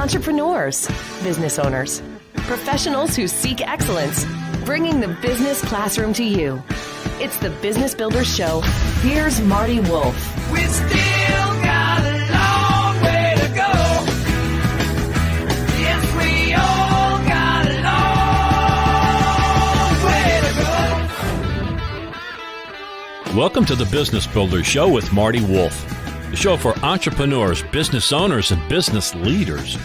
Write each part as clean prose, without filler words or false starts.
entrepreneurs, business owners, professionals who seek excellence, bringing the business classroom to you. It's the Business Builders Show. Here's Marty Wolf. We still got a long way to go. Yes, we all got a long way to go. Welcome to the Business Builders Show with Marty Wolf, the show for entrepreneurs, business owners, and business leaders.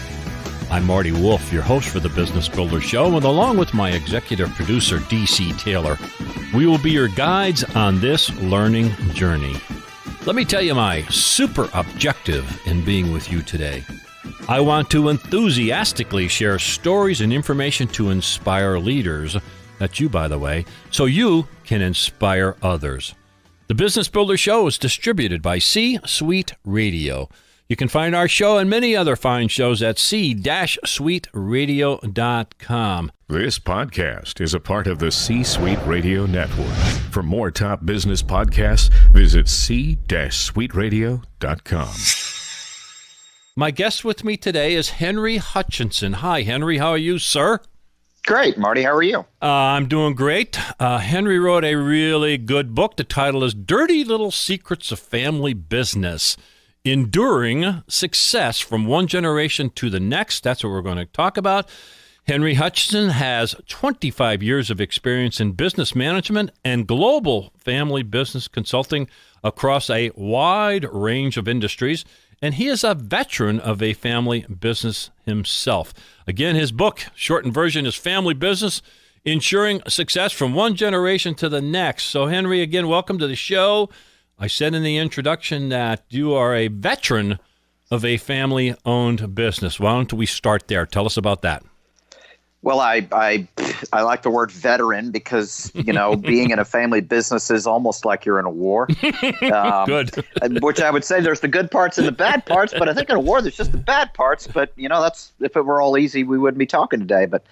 I'm Marty Wolf, your host for the Business Builders Show, and along with my executive producer, D.C. Taylor, we will be your guides on this learning journey. Let me tell you my super objective in being with you today. I want to enthusiastically share stories and information to inspire leaders, that's you, by the way, so you can inspire others. The Business Builder Show is distributed by C-Suite Radio. You can find our show and many other fine shows at c-suiteradio.com. This podcast is a part of the C-Suite Radio Network. For more top business podcasts, visit c-suiteradio.com. My guest with me today is Henry Hutchinson. Hi, Henry. How are you, sir? Great, Marty. How are you? I'm doing great. Henry wrote a really good book. The title is Dirty Little Secrets of Family Business: Enduring Success from One Generation to the Next. That's what we're going to talk about. Henry Hutchinson has 25 years of experience in business management and global family business consulting across a wide range of industries, and he is a veteran of a family business himself. Again, his book, shortened version, is Family Business: Ensuring Success from One Generation to the Next. So, Henry, again, welcome to the show. I said in the introduction that you are a veteran of a family-owned business. Why don't we start there? Tell us about that. Well, I like the word veteran because, you know, being in a family business is almost like you're in a war. Good. Which I would say there's the good parts and the bad parts, but I think in a war there's just the bad parts. But, you know, that's if it were all easy, we wouldn't be talking today. But,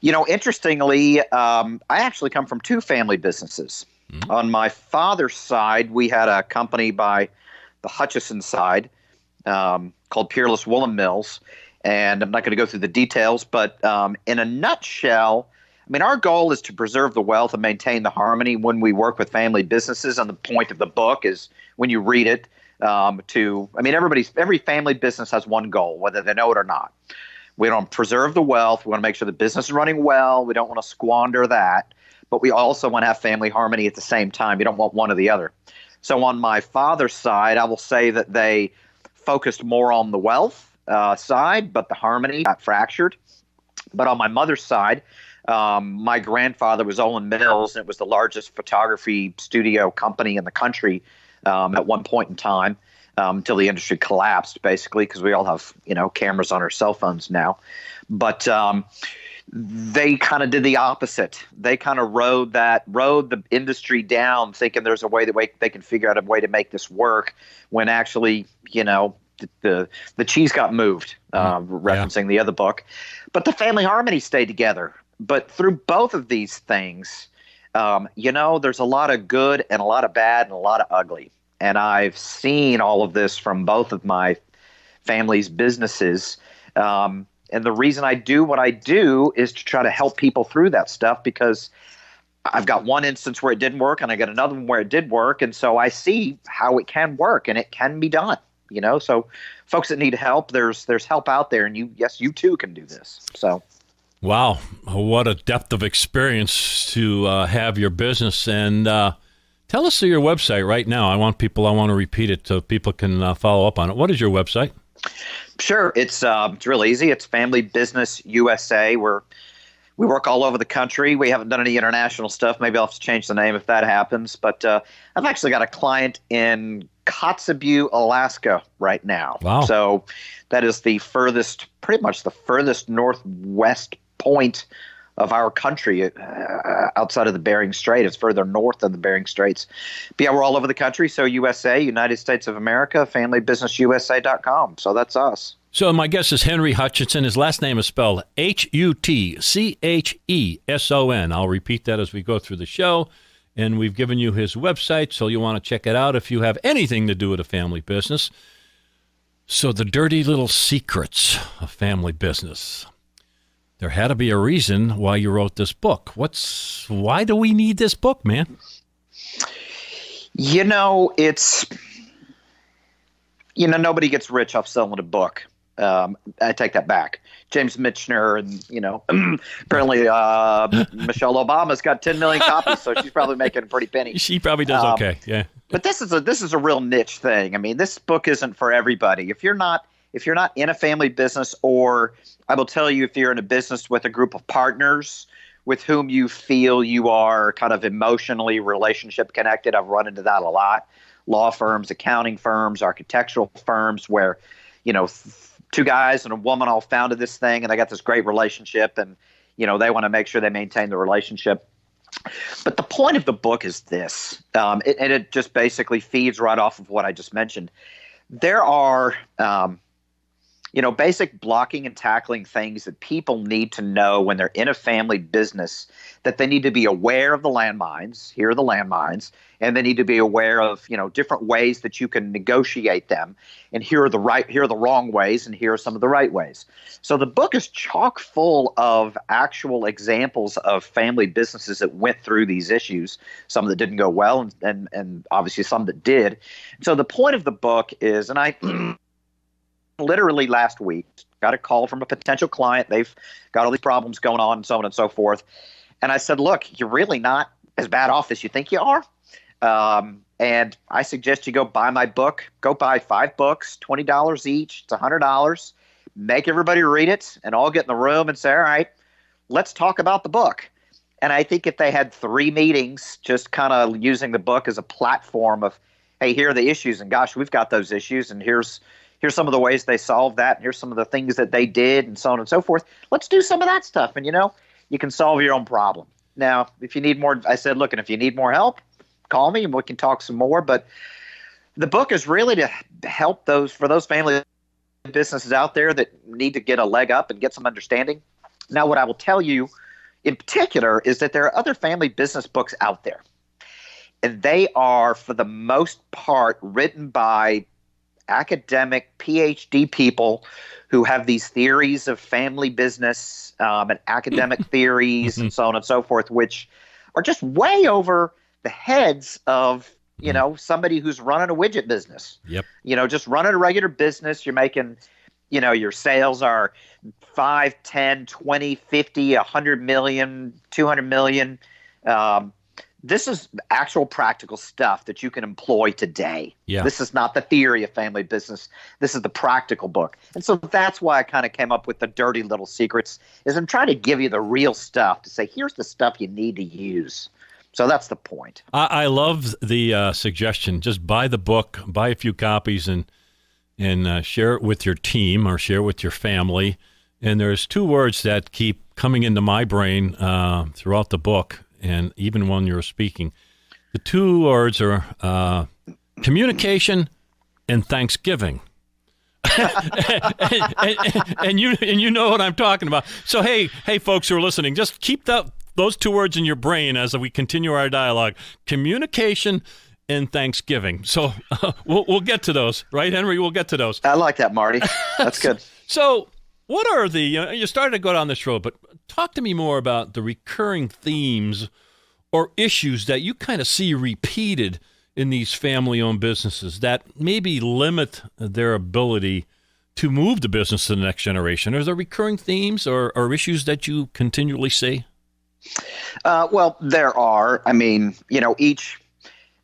you know, interestingly, I actually come from two family businesses. Mm-hmm. On my father's side, we had a company by the Hutchison side called Peerless Woolen Mills. And I'm not going to go through the details, but in a nutshell, I mean, our goal is to preserve the wealth and maintain the harmony when we work with family businesses. And the point of the book is when you read it every family business has one goal, whether they know it or not. We don't preserve the wealth. We want to make sure the business is running well. We don't want to squander that. But we also want to have family harmony at the same time. You don't want one or the other. So on my father's side, I will say that they focused more on the wealth side, but the harmony got fractured. But on my mother's side, my grandfather was Olin Mills, and it was the largest photography studio company in the country at one point in time, until the industry collapsed, basically, because we all have, you know, cameras on our cell phones now. But they kind of did the opposite. They kind of rode the industry down, thinking there's a way that they can figure out a way to make this work, when actually, you know, the cheese got moved, referencing the other book. But the family harmony stayed together. But through both of these things, you know, there's a lot of good and a lot of bad and a lot of ugly. And I've seen all of this from both of my family's businesses. And the reason I do what I do is to try to help people through that stuff, because I've got one instance where it didn't work and I got another one where it did work. And so I see how it can work and it can be done. You know, so folks that need help, there's help out there, and you too can do this. So, wow, what a depth of experience to have your business. And tell us your website right now. I want to repeat it so people can follow up on it. What is your website? Sure, it's really easy. It's Family Business USA. We work all over the country. We haven't done any international stuff. Maybe I'll have to change the name if that happens. But I've actually got a client in Kotzebue, Alaska right now. Wow. So that is pretty much the furthest northwest point of our country outside of the Bering Strait. It's further north than the Bering Straits. But yeah, we're all over the country. So USA, United States of America, FamilyBusinessUSA.com. So that's us. So my guess is Henry Hutchinson. His last name is spelled Hutcheson. I'll repeat that as we go through the show. And we've given you his website, so you'll want to check it out if you have anything to do with a family business. So the dirty little secrets of family business. There had to be a reason why you wrote this book. Why do we need this book, man? Nobody gets rich off selling a book. I take that back. James Michener and, apparently Michelle Obama's got 10 million copies, so she's probably making a pretty penny. She probably does okay, yeah. But this is a real niche thing. I mean, this book isn't for everybody. If you're not in a family business, or I will tell you, if you're in a business with a group of partners with whom you feel you are kind of emotionally relationship connected, I've run into that a lot. Law firms, accounting firms, architectural firms where, two guys and a woman all founded this thing and they got this great relationship and, they want to make sure they maintain the relationship. But the point of the book is this, and it just basically feeds right off of what I just mentioned. There are, basic blocking and tackling things that people need to know when they're in a family business, that they need to be aware of the landmines. Here are the landmines. And they need to be aware of, different ways that you can negotiate them. And here are the wrong ways, and here are some of the right ways. So the book is chock full of actual examples of family businesses that went through these issues, some that didn't go well, and obviously some that did. So the point of the book is, and I literally last week got a call from a potential client. They've got all these problems going on and so on and so forth. And I said, look, you're really not as bad off as you think you are. And I suggest you go buy my book. Go buy 5 books, $20 each. It's $100. Make everybody read it and all get in the room and say, all right, let's talk about the book. And I think if they had 3 meetings, just kind of using the book as a platform of, hey, here are the issues, and gosh, we've got those issues, and here's some of the ways they solved that, and here's some of the things that they did, and so on and so forth. Let's do some of that stuff, and you can solve your own problem. Now, if you need more, I said, look, and if you need more help, call me and we can talk some more. But the book is really to help those family businesses out there that need to get a leg up and get some understanding. Now, what I will tell you in particular is that there are other family business books out there, and they are, for the most part, written by academic PhD people who have these theories of family business and academic theories and so on and so forth, which are just way over the heads of, somebody who's running a widget business. Yep. Just running a regular business. You're making, your sales are 5, 10, 20, 50, 100 million, 200 million. This is actual practical stuff that you can employ today. Yeah. This is not the theory of family business. This is the practical book. And so that's why I kind of came up with the dirty little secrets, is I'm trying to give you the real stuff to say, here's the stuff you need to use. So that's the point. I love the suggestion. Just buy the book, buy a few copies, and share it with your team or share it with your family. And there's 2 words that keep coming into my brain throughout the book, and even when you're speaking. The 2 words are communication and Thanksgiving. and you know what I'm talking about. So hey, folks who are listening, just keep those 2 words in your brain as we continue our dialogue: communication and Thanksgiving. So we'll get to those, right, Henry? We'll get to those. I like that, Marty. That's good. So what are you started to go down this road, but talk to me more about the recurring themes or issues that you kind of see repeated in these family-owned businesses that maybe limit their ability to move the business to the next generation. Are there recurring themes or issues that you continually see? Well, there are. I mean, each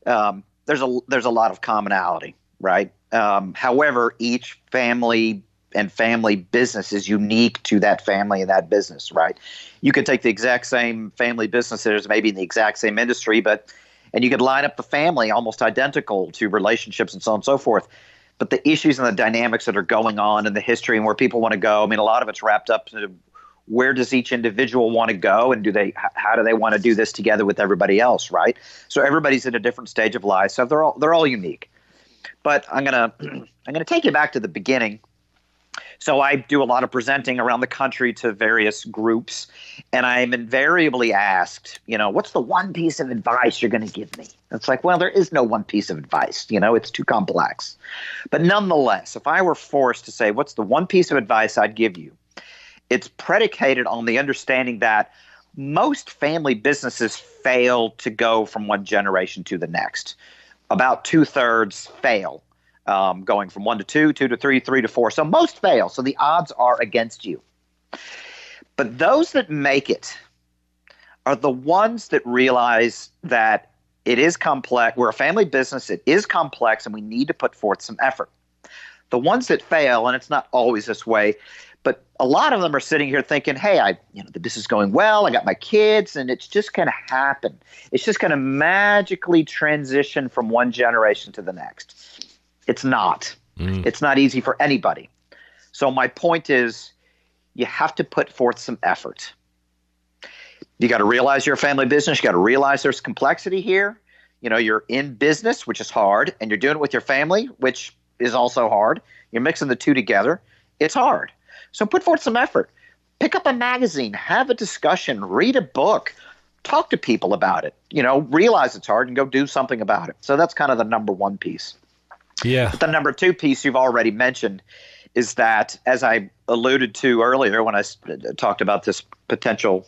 there's a lot of commonality, right? However, each family business is unique to that family and that business, right? You could take the exact same family businesses, maybe in the exact same industry, and you could line up the family almost identical to relationships and so on and so forth. But the issues and the dynamics that are going on in the history and where people want to go, I mean, a lot of it's wrapped up to where does each individual want to go, and how do they want to do this together with everybody else, right? So everybody's at a different stage of life, so they're all unique. But I'm gonna take you back to the beginning. So I do a lot of presenting around the country to various groups, and I'm invariably asked, what's the one piece of advice you're going to give me? It's like, well, there is no one piece of advice. It's too complex. But nonetheless, if I were forced to say, what's the one piece of advice I'd give you? It's predicated on the understanding that most family businesses fail to go from one generation to the next. About 2/3 fail. Going from 1 to 2, 2 to 3, 3 to 4. So most fail. So the odds are against you. But those that make it are the ones that realize that it is complex. We're a family business. It is complex, and we need to put forth some effort. The ones that fail, and it's not always this way, but a lot of them are sitting here thinking, hey, the business is going well. I got my kids, and it's just going to happen. It's just going to magically transition from one generation to the next. It's not. It's not easy for anybody. So my point is, you have to put forth some effort. You got to realize you're a family business. You got to realize there's complexity here. You're in business, which is hard, and you're doing it with your family, which is also hard. You're mixing the two together. It's hard. So put forth some effort. Pick up a magazine, have a discussion, read a book, talk to people about it. Realize it's hard and go do something about it. So that's kind of the number one piece. Yeah. But the number two piece you've already mentioned is that, as I alluded to earlier when I talked about this potential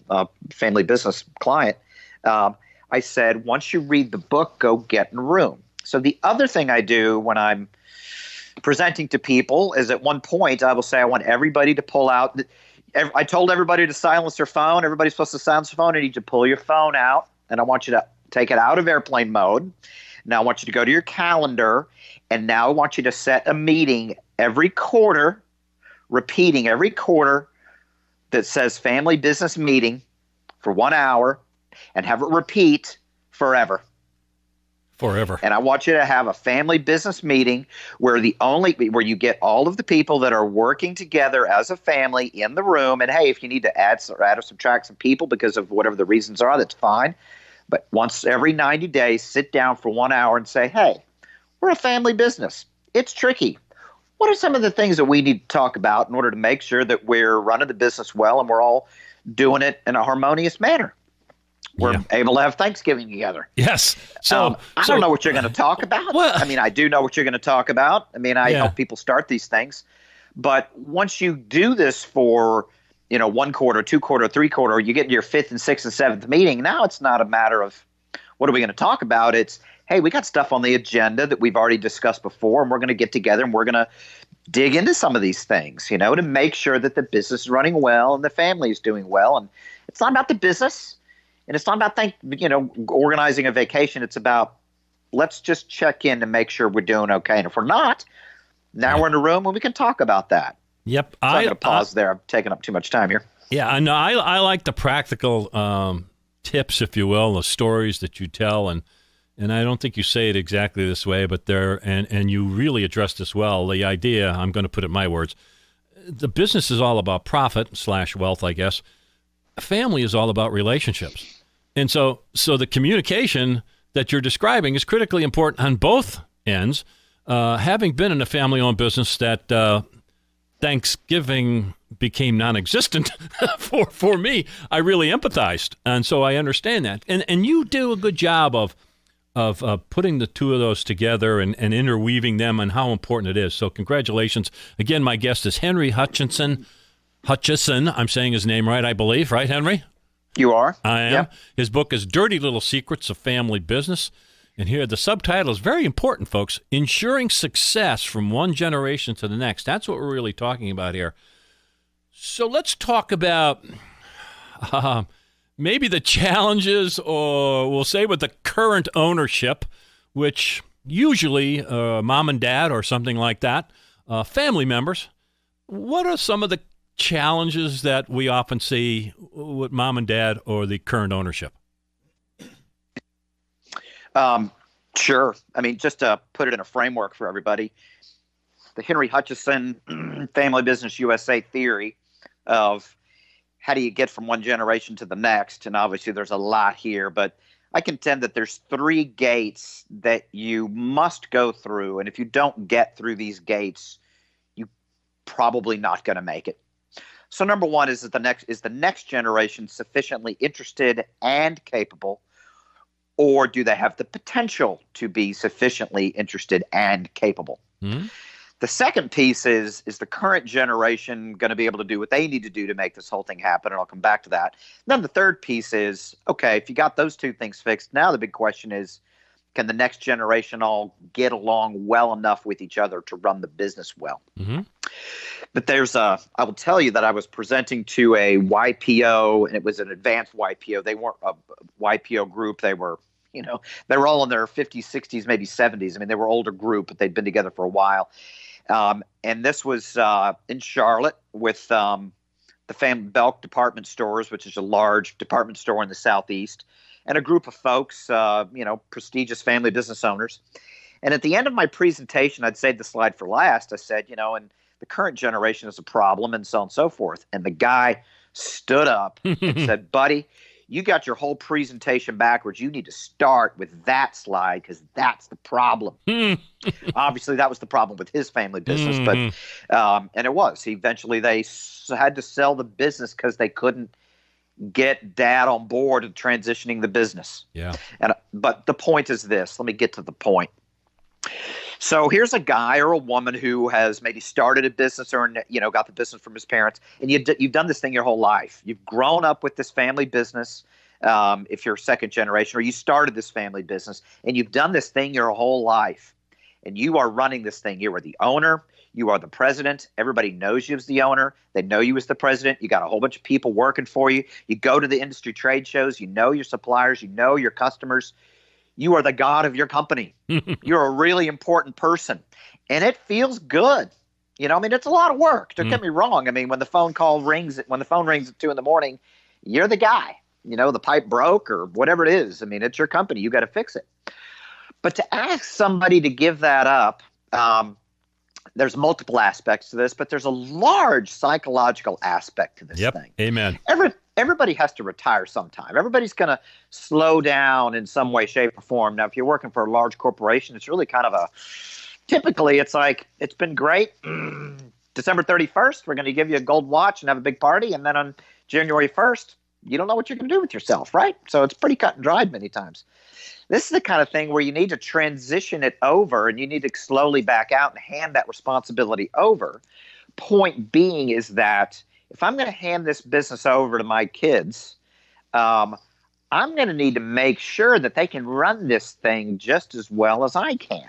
family business client, I said, once you read the book, go get in a room. So the other thing I do when I'm presenting to people is at one point I will say, I want everybody to pull out. I told everybody to silence their phone. Everybody's supposed to silence their phone. I need you to pull your phone out, and I want you to take it out of airplane mode. Now I want you to go to your calendar, and now I want you to set a meeting every quarter, repeating every quarter that says family business meeting for 1 hour, and have it repeat forever. Forever. And I want you to have a family business meeting where you get all of the people that are working together as a family in the room. And hey, if you need to add or subtract some people because of whatever the reasons are, that's fine. But once every 90 days, sit down for 1 hour and say, hey, we're a family business. It's tricky. What are some of the things that we need to talk about in order to make sure that we're running the business well and we're all doing it in a harmonious manner? We're able to have Thanksgiving together. Yes. So I don't know what you're going to talk about. Well, I do know what you're going to talk about. I help people start these things. But once you do this for 1 quarter, 2 quarter, 3 quarter, you get into your 5th and 6th and 7th meeting. Now it's not a matter of what are we going to talk about. It's, hey, we got stuff on the agenda that we've already discussed before, and we're going to get together and we're going to dig into some of these things, to make sure that the business is running well and the family is doing well. And it's not about the business, and it's not about organizing a vacation. It's about, let's just check in to make sure we're doing okay. And if we're not, now we're in a room and we can talk about that. Yep. So I'm going to pause there. I'm taking up too much time here. Yeah, I know. I like the practical tips, if you will, the stories that you tell, and I don't think you say it exactly this way, but and you really address this well. The idea, I'm going to put it in my words, the business is all about profit/wealth, I guess. Family is all about relationships, and so the communication that you're describing is critically important on both ends. Having been in a family-owned business that Thanksgiving became non-existent for me, I really empathized, and so I understand that. And you do a good job of putting the two of those together and interweaving them and how important it is. So congratulations. Again, my guest is Henry Hutchison. I'm saying his name right, I believe. Right, Henry? You are? I am. Yep. His book is Dirty Little Secrets of Family Business. And here, the subtitle is very important, folks. Ensuring success from one generation to the next. That's what we're really talking about here. So let's talk about maybe the challenges, or we'll say with the current ownership, which usually mom and dad or something like that, family members. What are some of the challenges that we often see with mom and dad or the current ownership? Sure. Just to put it in a framework for everybody, the Henry Hutchison Family Business USA theory of how do you get from one generation to the next, and obviously there's a lot here, but I contend that there's 3 gates that you must go through, and if you don't get through these gates, probably not going to make it. So number one is that the next generation sufficiently interested and capable, or do they have the potential to be sufficiently interested and capable? Mm-hmm. The second piece is the current generation going to be able to do what they need to do to make this whole thing happen? And I'll come back to that. And then the third piece is, okay, if you got those two things fixed, now the big question is, can the next generation all get along well enough with each other to run the business well? Mm-hmm. But I will tell you that I was presenting to a YPO, and it was an advanced YPO. They weren't a YPO group. They were, they were all in their 50s, 60s, maybe 70s. I mean, they were older group, but they'd been together for a while. And this was in Charlotte with the Belk Department Stores, which is a large department store in the Southeast, and a group of folks, prestigious family business owners. And at the end of my presentation, I'd saved the slide for last. I said, and the current generation is a problem and so on and so forth. And the guy stood up and said, buddy, you got your whole presentation backwards. You need to start with that slide because that's the problem. Obviously, that was the problem with his family business, but and it was. Eventually, they had to sell the business because they couldn't get dad on board of transitioning the business. Yeah. But the point is this. Let me get to the point. So here's a guy or a woman who has maybe started a business or got the business from his parents, and you've done this thing your whole life. You've grown up with this family business. If you're second generation, or you started this family business, and you've done this thing your whole life, and you are running this thing. You are the owner. You are the president. Everybody knows you as the owner. They know you as the president. You got a whole bunch of people working for you. You go to the industry trade shows. You know your suppliers. You know your customers. You are the god of your company. You're a really important person. And it feels good. It's a lot of work. Don't get me wrong. I mean, when the phone rings at 2 a.m, you're the guy. The pipe broke or whatever it is. I mean, it's your company. You got to fix it. But to ask somebody to give that up, there's multiple aspects to this, but there's a large psychological aspect to this thing. Amen. Everybody has to retire sometime. Everybody's going to slow down in some way, shape, or form. Now, if you're working for a large corporation, it's really kind of typically it's like, it's been great. December 31st, we're going to give you a gold watch and have a big party. And then on January 1st, you don't know what you're going to do with yourself, right? So it's pretty cut and dried many times. This is the kind of thing where you need to transition it over and you need to slowly back out and hand that responsibility over. Point being is that if I'm going to hand this business over to my kids, I'm going to need to make sure that they can run this thing just as well as I can.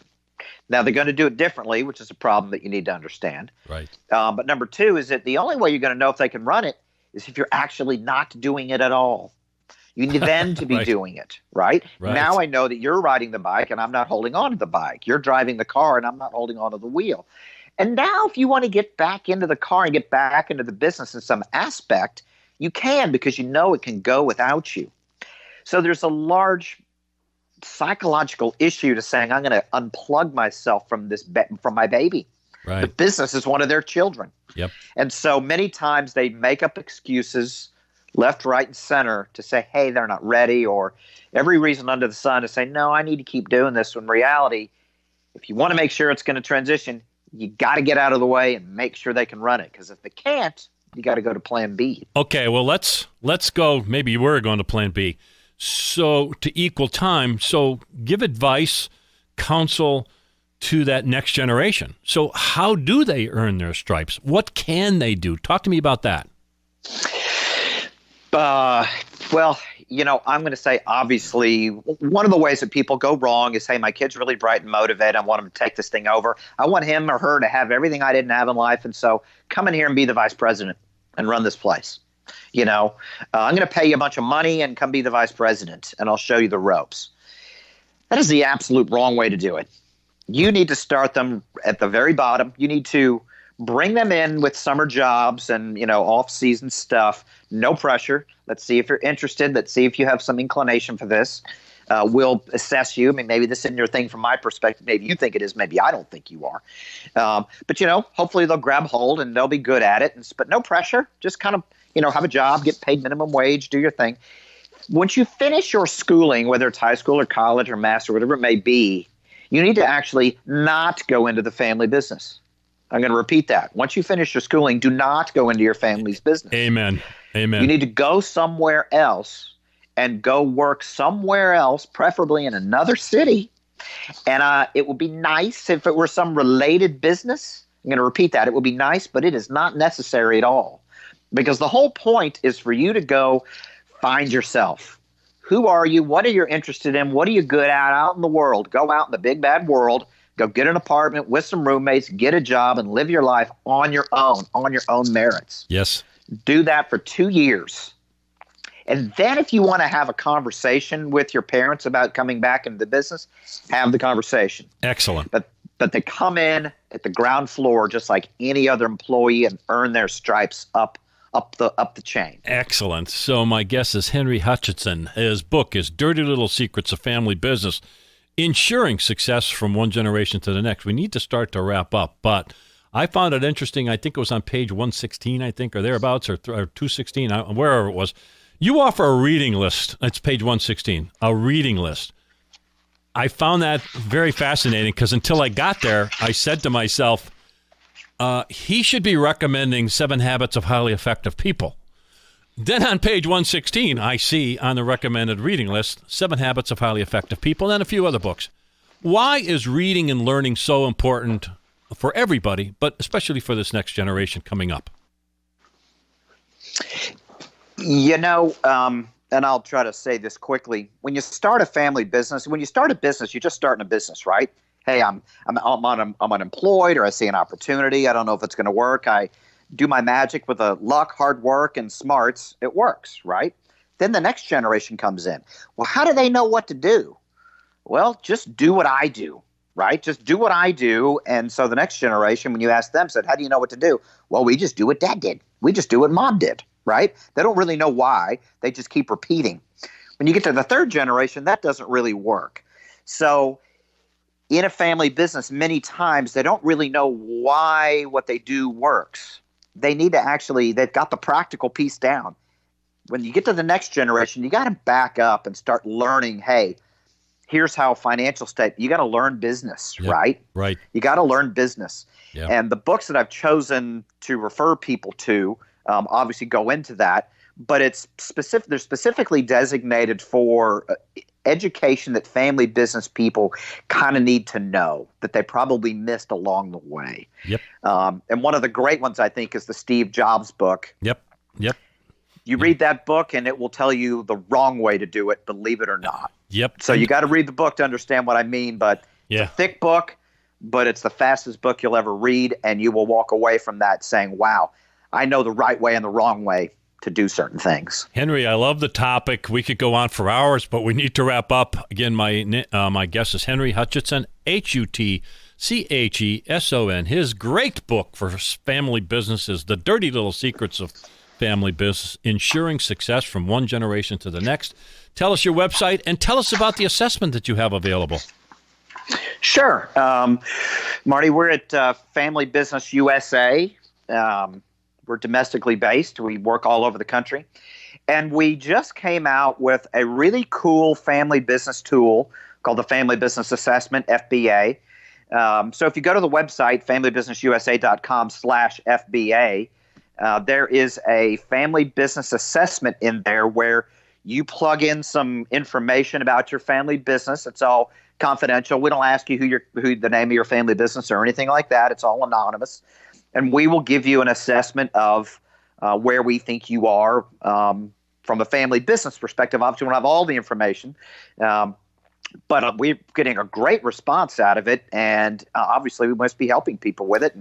Now, they're going to do it differently, which is a problem that you need to understand. Right. But number two is that the only way you're going to know if they can run it is if you're actually not doing it at all. You need them to be doing it, right? Now I know that you're riding the bike and I'm not holding on to the bike. You're driving the car and I'm not holding on to the wheel. And now if you want to get back into the car and get back into the business in some aspect, you can because you know it can go without you. So there's a large psychological issue to saying I'm going to unplug myself from from my baby. Right. The business is one of their children. Yep. And so many times they make up excuses left, right, and center to say, hey, they're not ready, or every reason under the sun to say, no, I need to keep doing this. When in reality, if you want to make sure it's going to transition, you got to get out of the way and make sure they can run it. Because if they can't, you got to go to plan B. Okay, well, let's go. Maybe we're going to plan B. So to equal time, so give advice, counsel to that next generation. So how do they earn their stripes? What can they do? Talk to me about that. Well, I'm going to say, obviously, one of the ways that people go wrong is, hey, my kid's really bright and motivated. I want him to take this thing over. I want him or her to have everything I didn't have in life. And so come in here and be the vice president and run this place. I'm going to pay you a bunch of money and come be the vice president, and I'll show you the ropes. That is the absolute wrong way to do it. You need to start them at the very bottom. You need to bring them in with summer jobs and, off-season stuff. No pressure. Let's see if you're interested. Let's see if you have some inclination for this. We'll assess you. I mean, maybe this isn't your thing from my perspective. Maybe you think it is. Maybe I don't think you are. But, hopefully they'll grab hold and they'll be good at it. But no pressure. Just kind of, have a job, get paid minimum wage, do your thing. Once you finish your schooling, whether it's high school or college or master, whatever it may be, you need to actually not go into the family business. I'm going to repeat that. Once you finish your schooling, do not go into your family's business. Amen. Amen. You need to go somewhere else and go work somewhere else, preferably in another city. And it would be nice if it were some related business. I'm going to repeat that. It would be nice, but it is not necessary at all. Because the whole point is for you to go find yourself. Who are you? What are you interested in? What are you good at out in the world? Go out in the big bad world. Go get an apartment with some roommates, get a job, and live your life on your own merits. Yes. Do that for 2 years. And then if you want to have a conversation with your parents about coming back into the business, have the conversation. Excellent. But they come in at the ground floor just like any other employee and earn their stripes up the chain. Excellent. So my guest is Henry Hutchinson. His book is Dirty Little Secrets of Family Business, Ensuring Success from One Generation to the Next. We need to start to wrap up, but I found it interesting. I think it was on page 116, I think, or thereabouts, or 216, wherever it was. You offer a reading list. That's page 116, a reading list. I found that very fascinating because until I got there, I said to myself, he should be recommending 7 Habits of Highly Effective People. Then on page 116, I see on the recommended reading list, 7 Habits of Highly Effective People, and a few other books. Why is reading and learning so important for everybody, but especially for this next generation coming up? You know, and I'll try to say this quickly. When you start a family business, when you start a business, you're just starting a business, right? Hey, I'm unemployed, or I see an opportunity. I don't know if it's going to work. I do my magic with luck, hard work, and smarts. It works, right? Then the next generation comes in. Well, how do they know what to do? Well, just do what I do, right? Just do what I do. And so the next generation, when you ask them, said, how do you know what to do? Well, we just do what Dad did. We just do what Mom did, right? They don't really know why. They just keep repeating. When you get to the third generation, that doesn't really work. So in a family business, many times they don't really know why what they do works. They need to they've got the practical piece down. When you get to the next generation, you got to back up and start learning, hey, here's how financial statement, you got to learn business, Yep, right? right. You got to learn business. Yep. And the books that I've chosen to refer people to obviously go into that, but they're specifically designated for education that family business people kind of need to know that they probably missed along the way. Yep. And one of the great ones, I think, is the Steve Jobs book. Yep. You read that book and it will tell you the wrong way to do it, believe it or not. Yep. So you got to read the book to understand what I mean, but it's a thick book, but it's the fastest book you'll ever read, and you will walk away from that saying, wow, I know the right way and the wrong way to do certain things. Henry, I love the topic. We could go on for hours, but we need to wrap up. Again, my guest is Henry Hutchinson, Hutcheson. His great book for family businesses, The Dirty Little Secrets of Family Business, Ensuring Success from One Generation to the Next. Tell us your website and tell us about the assessment that you have available. Sure. Marty, we're at Family Business USA. We're domestically based. We work all over the country. And we just came out with a really cool family business tool called the Family Business Assessment, FBA. So if you go to the website, familybusinessusa.com/FBA, there is a family business assessment in there where you plug in some information about your family business. It's all confidential. We don't ask you who the name of your family business or anything like that. It's all anonymous. And we will give you an assessment of where we think you are from a family business perspective. Obviously, we don't have all the information, but we're getting a great response out of it. And obviously, we must be helping people with it.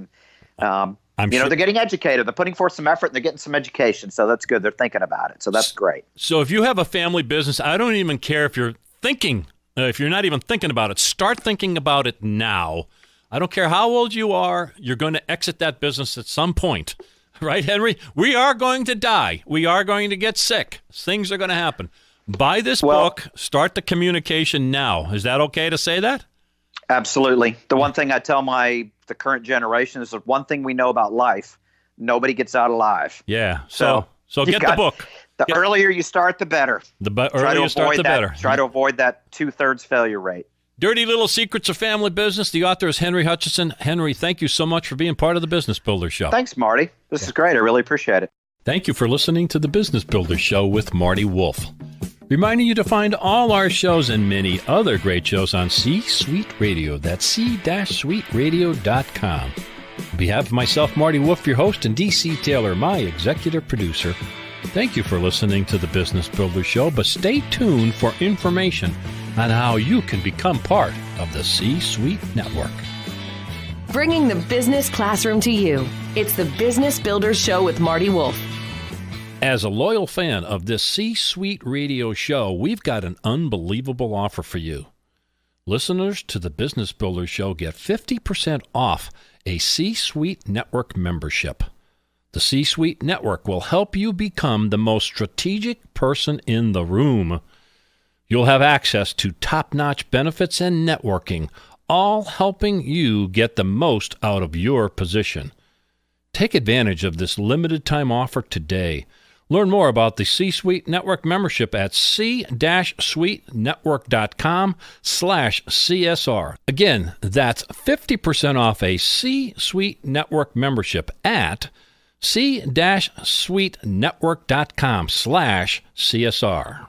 And they're getting educated. They're putting forth some effort, and they're getting some education. So that's good. They're thinking about it. So that's great. So if you have a family business, I don't even care if you're thinking, if you're not even thinking about it, start thinking about it now. I don't care how old you are, you're going to exit that business at some point. Right, Henry? We are going to die. We are going to get sick. Things are going to happen. Buy this book. Start the communication now. Is that okay to say that? Absolutely. The one thing I tell the current generation is the one thing we know about life, nobody gets out alive. Yeah. So get the book. The earlier you start, the better. The earlier you start, the better. Try to avoid that 2/3 failure rate. Dirty Little Secrets of Family Business. The author is Henry Hutchinson. Henry, thank you so much for being part of the Business Builder Show. Thanks, Marty. This is great. I really appreciate it. Thank you for listening to the Business Builder Show with Marty Wolf. Reminding you to find all our shows and many other great shows on C-Suite Radio. That's c-suiteradio.com. On behalf of myself, Marty Wolf, your host, and DC Taylor, my executive producer, thank you for listening to the Business Builder Show, but stay tuned for information on how you can become part of the C-Suite Network. Bringing the business classroom to you. It's the Business Builders Show with Marty Wolf. As a loyal fan of this C-Suite Radio show, we've got an unbelievable offer for you. Listeners to the Business Builders Show get 50% off a C-Suite Network membership. The C-Suite Network will help you become the most strategic person in the room. You'll have access to top-notch benefits and networking, all helping you get the most out of your position. Take advantage of this limited-time offer today. Learn more about the C-Suite Network membership at c-suitenetwork.com/CSR. Again, that's 50% off a C-Suite Network membership at c-suitenetwork.com/CSR.